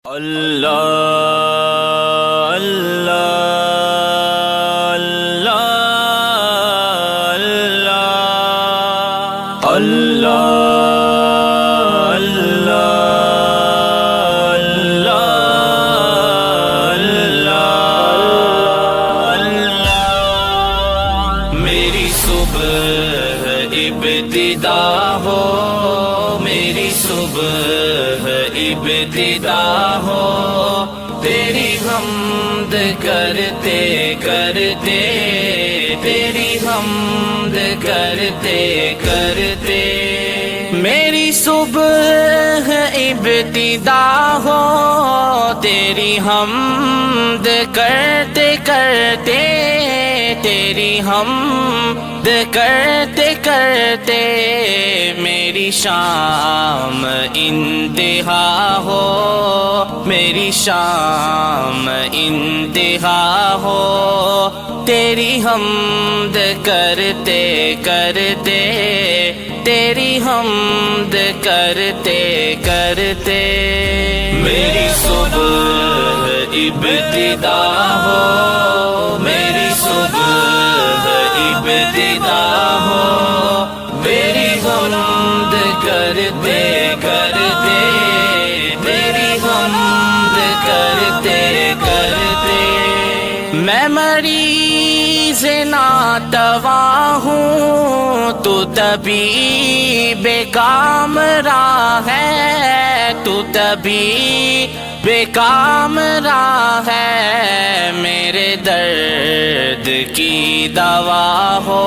اللہ اللہ اللہ اللہ اللہ میری صبح ابتدا ہو، میری صبح ابتدا ہو، تیری حمد کرتے کرتے، تیری حمد کرتے کرتے، میری صبح ابتدا ہو، تیری حمد کرتے کرتے، تیری حمد کرتے کرتے، میری شام انتہا ہو، میری شام انتہا ہو، تیری حمد کرتے کرتے، تیری حمد کرتے کرتے، میری صبح ابتدا ہو، میری صبح ابتدا ہو، میری حمد کرتے کرتے، میری حمد کرتے کرتے، میں مریض ناتوا ہوں، تو طبیب کامرا ہے، تو طبیب کامرا ہے، میرے درد کی دوا ہو،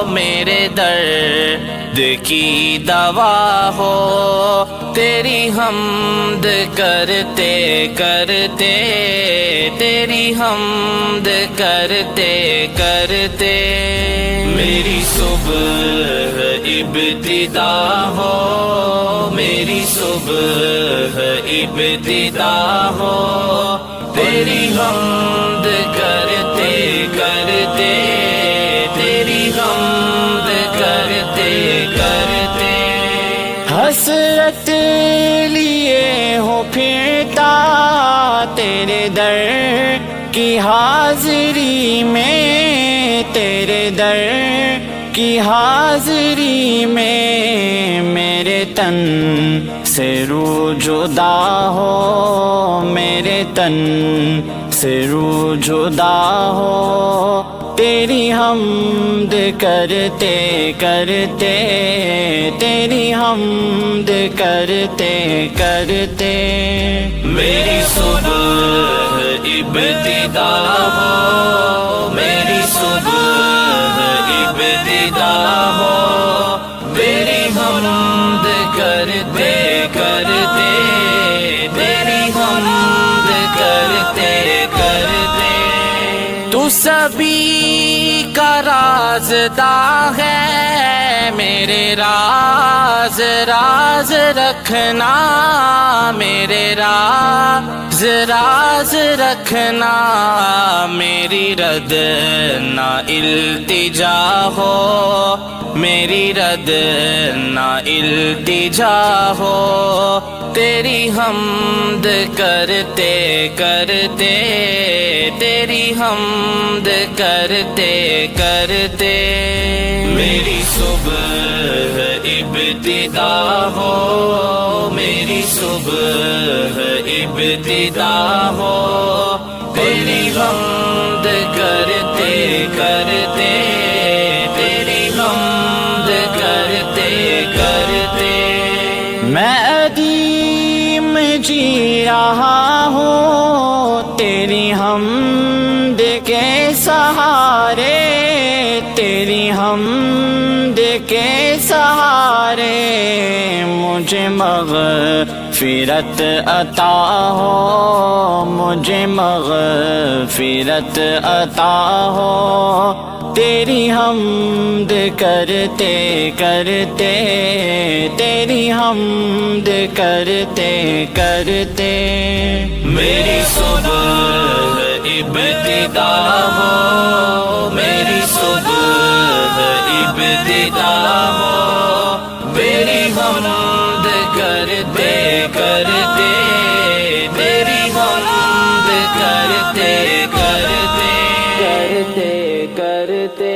میرے درد کی دوا ہو، تیری حمد کرتے کرتے، تیری حمد کرتے کرتے، میری صبح ابتدا ہو، میری صبح ابتدا ہو، تیری حمد کرتے کرتے، تیری حمد کرتے کرتے، حسرت لیے ہو پھرتا تیرے در کی حاضری میں، تیرے در کی حاضری میں، میرے تن سے روح جدا ہو، میرے تن سے روح جدا ہو، تیری حمد کرتے کرتے، تیری حمد کرتے کرتے، میری صبح ابتدا ہو، میری صبح ابتدا ہو، میری حمد کرتے کرتے، میری حمد کرتے کرتے، تو سبھی کا رازداں ہے، میرے راز راز رکھنا، میرے راز راز رکھنا، میری رد نہ التجا ہو، میری رد نہ التجا ہو، تیری حمد کرتے کرتے، تیری حمد کرتے کرتے، میری صبح ابتدا ہو، میری صبح ابتدا ہو، تیری حمد کرتے کرتے، تیری حمد کرتے کرتے، میں ادیم جی رہا ہوں تیری حمد کے سہارے، تیری حمد کے سہارے، مجھے مغفرت عطا ہو، مجھے مغفرت عطا ہو، تیری حمد کرتے کرتے، تیری حمد کرتے کرتے، میری صبح ابتدا ہو، میری صبح ابتدا ہو، میری حمد کرتے کرتے، کرتے